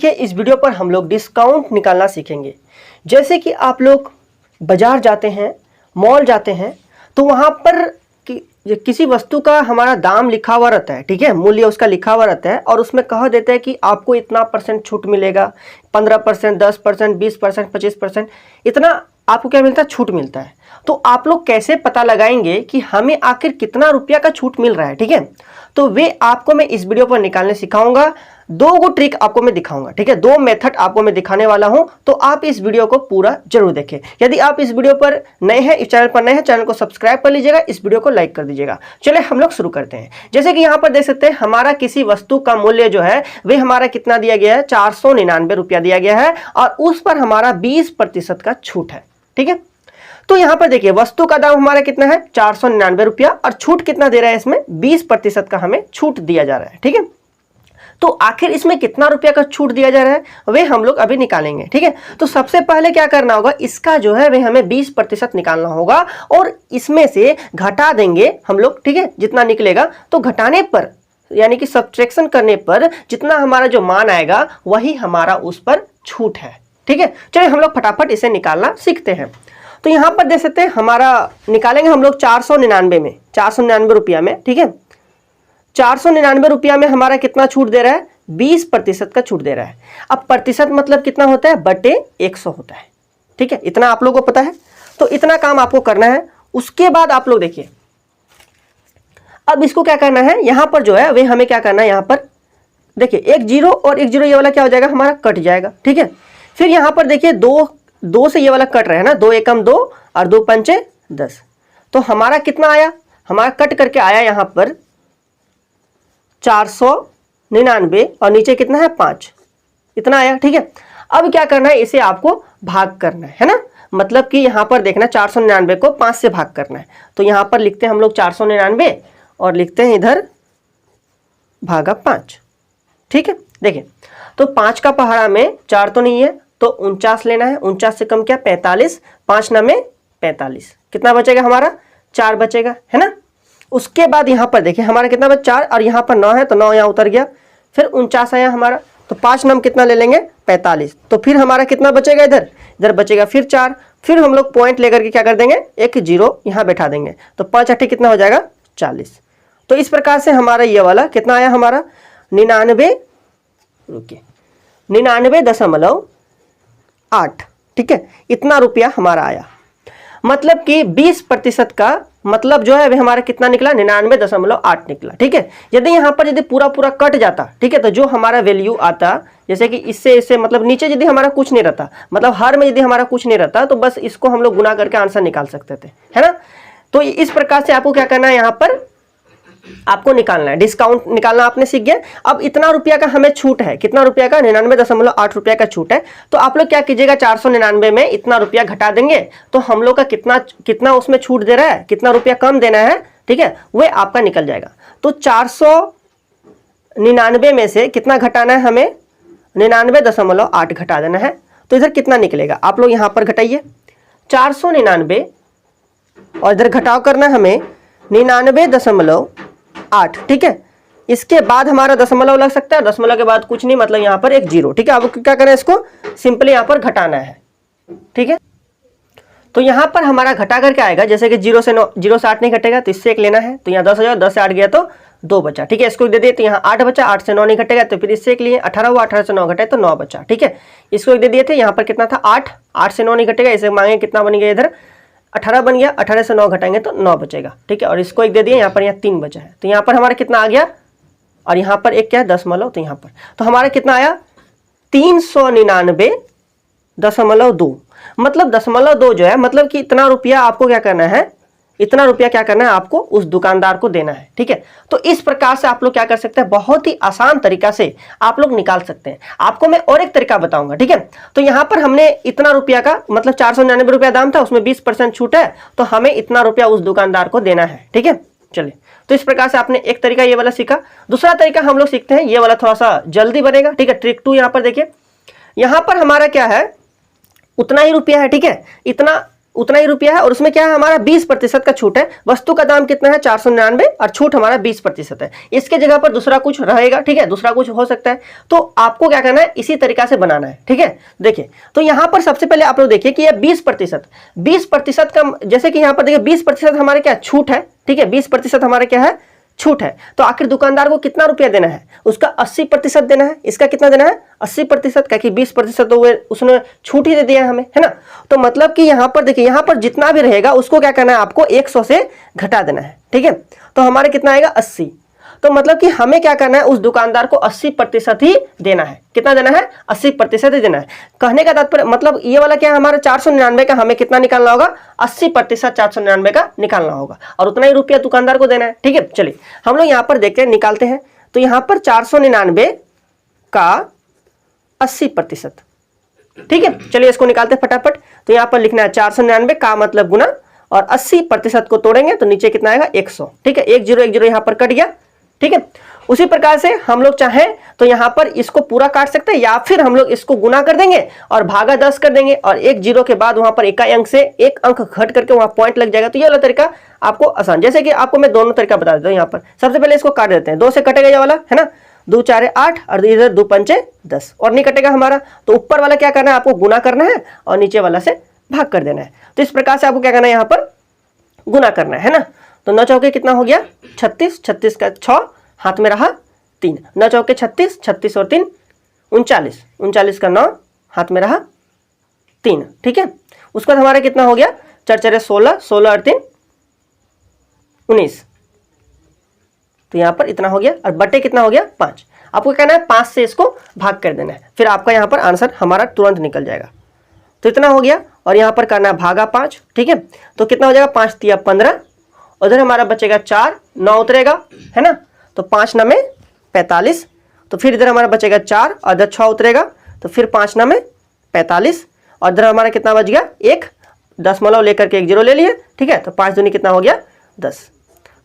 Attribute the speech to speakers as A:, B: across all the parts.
A: देखिए इस वीडियो पर हम लोग डिस्काउंट निकालना सीखेंगे। जैसे कि आप लोग बाजार जाते हैं, मॉल जाते हैं, तो वहाँ पर किसी वस्तु का हमारा दाम लिखा हुआ रहता है, ठीक है, मूल्य उसका लिखा हुआ रहता है और उसमें कह देते हैं कि आपको इतना % छूट मिलेगा, 15%, 10%, 20%, 25%, इतना आपको क्या मिलता है, छूट मिलता है। तो आप लोग कैसे पता लगाएंगे कि हमें आखिर कितना रुपया का छूट मिल रहा है, ठीक है। तो वे आपको मैं इस वीडियो पर निकालने सिखाऊंगा। 2 ट्रिक आपको मैं दिखाऊंगा, ठीक है, 2 मेथड आपको मैं दिखाने वाला हूं। तो आप इस वीडियो को पूरा जरूर देखें। यदि आप इस वीडियो पर नए हैं, इस चैनल पर नए हैं, चैनल को सब्सक्राइब कर लीजिएगा, इस वीडियो को लाइक कर दीजिएगा। चलिए हम लोग शुरू करते हैं। जैसे कि यहां पर देख सकते हैं हमारा किसी वस्तु का मूल्य जो है वे हमारा कितना दिया गया है, 499 रुपया दिया गया है और उस पर हमारा 20% का छूट है, ठीक है। तो यहां पर देखिए वस्तु का दाम हमारा कितना है, 499 रुपया और छूट कितना दे रहा है, इसमें 20% का हमें छूट दिया जा रहा है, ठीक है। तो आखिर इसमें कितना रुपया का छूट दिया जा रहा है वे हम लोग अभी निकालेंगे, ठीक है। तो सबसे पहले क्या करना होगा, इसका जो है वे हमें 20% निकालना होगा और इसमें से घटा देंगे हम लोग, ठीक है, जितना निकलेगा। तो घटाने पर यानी कि सब्ट्रैक्शन करने पर जितना हमारा जो मान आएगा वही हमारा उस पर छूट है, ठीक है। चलिए हम लोग फटाफट इसे निकालना सीखते हैं। तो यहां पर देख सकते हैं हमारा निकालेंगे हम लोग 499 में, 499 रुपया में, ठीक है। 499 रुपया में हमारा कितना छूट दे रहा है, 20% का छूट दे रहा है। अब प्रतिशत मतलब कितना होता है, बटे 100 होता है, ठीक है, इतना आप लोगों को पता है। तो इतना काम आपको करना है। उसके बाद आप लोग देखिए अब इसको क्या करना है, यहां पर जो है वे हमें क्या करना है, यहां पर देखिए 1 0 और 1 0 ये वाला क्या हो जाएगा, हमारा कट जाएगा, ठीक है। फिर यहां पर देखिए 2 से ये वाला कट रहा है ना, 2 एकम 2 और 2 पंचे 10। तो हमारा कितना आया, हमारा कट करके आया यहां पर 499 और नीचे कितना है 5, इतना आया, ठीक है। अब क्या करना है, इसे आपको भाग करना है ना, मतलब कि यहां पर देखना 499 को 5 से भाग करना है। तो यहां पर लिखते हैं हम लोग 499 और लिखते हैं इधर भागा 5, ठीक है। देखिए तो 5 का पहाड़ा में 4 तो नहीं है तो 49 लेना है, 49 से कम क्या 45, 5 9 में 45, कितना बचेगा हमारा 4 बचेगा, है ना। उसके बाद यहां पर देखिए हमारा कितना बचा 4 और यहां पर 9 है तो 9 यहां उतर गया, फिर 49 आया हमारा, तो 5 9 कितना ले लेंगे 45। तो फिर हमारा कितना बचेगा, इधर बचेगा फिर 4, फिर हम लोग पॉइंट लेकर के क्या कर देंगे, एक 0 यहां बैठा देंगे, तो 5 8 कितना हो जाएगा 40। तो इस प्रकार से हमारा ये वाला कितना आया, हमारा 99.8, ठीक है, इतना रुपया हमारा आया। मतलब कि 20% का मतलब जो है वे हमारा कितना निकला, 99.8 निकला, ठीक है। यदि यहाँ पर यदि पूरा कट जाता, ठीक है, तो जो हमारा वैल्यू आता, जैसे कि इससे मतलब नीचे यदि हमारा कुछ नहीं रहता, मतलब हर में यदि हमारा कुछ नहीं रहता, तो बस इसको हम लोग गुना करके आंसर निकाल सकते थे, है ना। तो इस प्रकार से आपको क्या करना है, यहाँ पर आपको निकालना है, डिस्काउंट निकालना आपने सीख गए। अब इतना रुपया का हमें छूट है, कितना रुपया का, 99.8 रुपया का छूट है। तो आप लोग क्या कीजिएगा, 499 में इतना रुपया घटा देंगे तो हम लोग का कितना उसमें छूट दे रहा है, कितना रुपया कम देना है, ठीक है, वह आपका निकल जाएगा। तो 499 में से कितना घटाना है हमें, 99.8 घटा देना है। तो इधर कितना निकलेगा, आप लोग यहां पर घटाइए 499 और इधर घटाव करना है हमें 99.8, ठीक है। इसके बाद हमारा दशमलव लग सकता है, दशमलव के बाद कुछ नहीं, मतलब यहां पर एक 0, ठीक है। अब क्या करना है, इसको सिंपली यहां पर घटाना है, ठीक है। तो यहां पर हमारा घटा करके आएगा, जैसे कि 0 से 8 नहीं घटेगा तो इससे 1 लेना है, तो यहाँ 10 हो जाएगा, 10 से 8 गया तो 2 बचा, ठीक है। इसको दे दिए तो यहाँ 8 बचा, 8 से 9 नहीं घटेगा तो फिर इससे 1 लिए, 18 हुआ, 18 से 9 घटे तो 9 बचा, ठीक है। इसको दे दिए थे, यहाँ पर कितना था 8, 8 से 9 नहीं घटेगा, इसे मांगे कितना बन गया, इधर 18 बन गया, 18 से 9 घटाएंगे तो 9 बचेगा, ठीक है। और इसको 1 दे दिए, यहाँ पर 3 बचा है, तो यहाँ पर हमारा कितना आ गया, और यहाँ पर एक क्या है दशमलव, तो यहाँ पर तो हमारा कितना आया 399.2, मतलब 0.2 जो है, मतलब कि इतना रुपया आपको क्या करना है, इतना रुपया क्या करना है आपको उस दुकानदार को देना है, ठीक है। तो इस प्रकार से आप लोग क्या कर सकते हैं, बहुत ही आसान तरीका से आप लोग निकाल सकते हैं। आपको मैं और एक तरीका बताऊंगा, ठीक है। तो यहां पर हमने इतना रुपया का मतलब 499 रुपया दाम था, उसमें 20% छूट है, तो हमें इतना रुपया उस दुकानदार को देना है, ठीक है। चलिए तो इस प्रकार से आपने एक तरीका ये वाला सीखा। दूसरा तरीका हम लोग सीखते हैं, ये वाला थोड़ा सा जल्दी बनेगा, ठीक है। ट्रिक 2 यहाँ पर देखिए, यहाँ पर हमारा क्या है, उतना ही रुपया है, ठीक है, इतना उतना ही रुपया है और उसमें क्या है हमारा 20% का छूट है। वस्तु का दाम कितना है 499 और छूट हमारा 20% है। इसके जगह पर दूसरा कुछ रहेगा, ठीक है, दूसरा कुछ हो सकता है। तो आपको क्या करना है, इसी तरीका से बनाना है, ठीक है। देखिए तो यहां पर सबसे पहले आप लोग देखिए कि ये 20% का, जैसे कि यहां पर देखिए 20% हमारे क्या छूट है, ठीक है, 20% हमारे क्या है छूट है। तो आखिर दुकानदार को कितना रुपया देना है, उसका 80% देना है। इसका कितना देना है 80%, क्या कि 20% तो उसने छूट ही दे दिया है हमें, है ना। तो मतलब कि यहां पर देखिए, यहां पर जितना भी रहेगा उसको क्या करना है, आपको 100 से घटा देना है, ठीक है। तो हमारे कितना आएगा 80। तो मतलब कि हमें क्या करना है, उस दुकानदार को 80% ही देना है। कितना देना है 80% ही देना है। कहने का तात्पर्य मतलब ये वाला क्या है, हमारा 499 का हमें कितना निकालना होगा, 80% 499 का निकालना होगा और उतना ही रुपया दुकानदार को देना है, ठीक है। चलिए हम लोग यहाँ पर देखते हैं, निकालते हैं। तो यहाँ पर 499 का 80%, ठीक है। चलिए इसको निकालते हैं फटाफट। तो यहाँ पर लिखना है 499 का मतलब गुना और 80% को तोड़ेंगे तो नीचे कितना आएगा 100, ठीक है। 10 यहाँ पर कट गया, ठीक है। उसी प्रकार से हम लोग चाहें तो यहां पर इसको पूरा काट सकते हैं या फिर हम लोग इसको गुना कर देंगे और भागा 10 कर देंगे और एक जीरो के बाद वहां पर इकाई अंक से एक अंक घट करके वहां पॉइंट लग जाएगा। तो ये वाला तरीका आपको आसान, जैसे कि आपको मैं दोनों तरीका बता देता हूं। यहाँ पर सबसे पहले इसको काट देते हैं, 2 से कटेगा ये वाला, है ना, 2 4 8 और इधर 2 5 10 और नहीं कटेगा हमारा। तो ऊपर वाला क्या करना है, आपको गुना करना है और नीचे वाला से भाग कर देना है। तो इस प्रकार से आपको क्या करना है, यहाँ पर गुना करना है ना। तो 9 चौके कितना हो गया 36, 36 का 6 हाथ में रहा 3, 9 चौके 36, 36 और 3 39, 39 का 9 हाथ में रहा 3, ठीक है। उसके बाद हमारा कितना हो गया 4 4 16, 16 और 3 19। तो यहाँ पर इतना हो गया और बटे कितना हो गया 5। आपको कहना है 5 से इसको भाग कर देना है, फिर आपका यहाँ पर आंसर हमारा तुरंत निकल जाएगा। तो इतना हो गया और यहाँ पर करना है भागा 5, ठीक है। तो कितना हो जाएगा 5 तिया 15, उधर हमारा बचेगा 4, 9 उतरेगा, है ना। तो 5 9 में 45, तो फिर इधर हमारा बचेगा 4 और इधर 6 उतरेगा, तो फिर 5 9 में 45 और इधर हमारा कितना बच गया 1, दशमलव लेकर के 1 जीरो ले लिए, ठीक है। तो 5 दूनी कितना हो गया 10।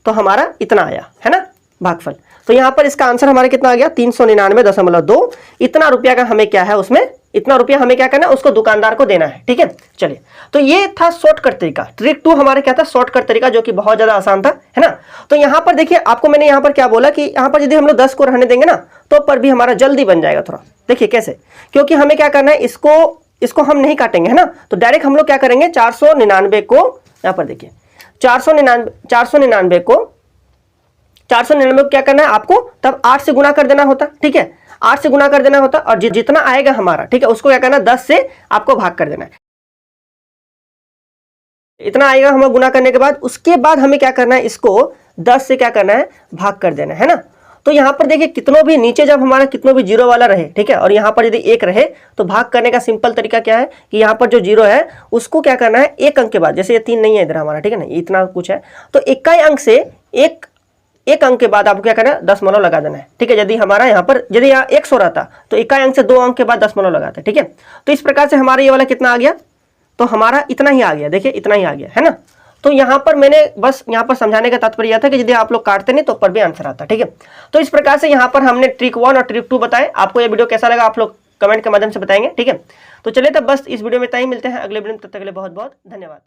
A: तो हमारा इतना आया, है ना भागफल। तो यहाँ पर इसका आंसर हमारा कितना आ गया 399.2। इतना रुपया का हमें क्या है, उसमें इतना रुपया हमें क्या करना है, उसको दुकानदार को देना है, ठीक है। चलिए तो ये था शॉर्टकट तरीका। ट्रिक 2 हमारे क्या था, शॉर्टकट तरीका, जो कि बहुत ज्यादा आसान था, है ना। तो यहाँ पर देखिए आपको मैंने यहाँ पर क्या बोला कि यहाँ पर यदि हम लोग 10 को रहने देंगे ना तो पर भी हमारा जल्दी बन जाएगा थोड़ा। देखिए कैसे, क्योंकि हमें क्या करना है, इसको हम नहीं काटेंगे, है ना। तो डायरेक्ट हम लोग क्या करेंगे 499 को, यहाँ पर देखिए 499 को क्या करना है आपको, तब 8 से गुना कर देना होता, ठीक है। 8 से गुना कर देना होता और जितना आएगा हमारा, ठीक है, उसको क्या करना है 10 से आपको भाग कर देना है। इतना आएगा हमें गुना करने के बाद, उसके बाद हमें क्या करना है, इसको 10 से क्या करना है भाग कर देना है ना। तो यहाँ पर देखिए कितनों भी नीचे जब हमारा कितनों भी जीरो वाला रहे, ठीक है, और यहाँ पर यदि 1 रहे तो भाग करने का सिंपल तरीका क्या है कि यहाँ पर जो जीरो है उसको क्या करना है एक अंक के बाद, जैसे ये 3 नहीं है इधर हमारा, ठीक है ना, इतना कुछ है, तो इकाई अंक से एक अंक के बाद आपको क्या करना है दशमलव लगा देना है, ठीक है। यदि हमारा यहाँ पर यदि यहाँ 100 रहता तो इकाई अंक से 2 अंक के बाद दशमलव लगाते, ठीक है। तो इस प्रकार से हमारा ये वाला कितना आ गया, तो हमारा इतना ही आ गया, देखिए इतना ही आ गया, है ना। तो यहाँ पर मैंने बस यहाँ पर समझाने का तात्पर्य यह था कि यदि आप लोग काटते नहीं तो ऊपर भी आंसर आता, ठीक है। तो इस प्रकार से यहाँ पर हमने ट्रिक 1 और ट्रिक 2 बताए। आपको ये वीडियो कैसा लगा आप लोग कमेंट के माध्यम से बताएंगे, ठीक है। तो चलिए तब बस इस वीडियो में इतना ही, मिलते हैं अगले वीडियो में, तब तक के लिए बहुत बहुत धन्यवाद।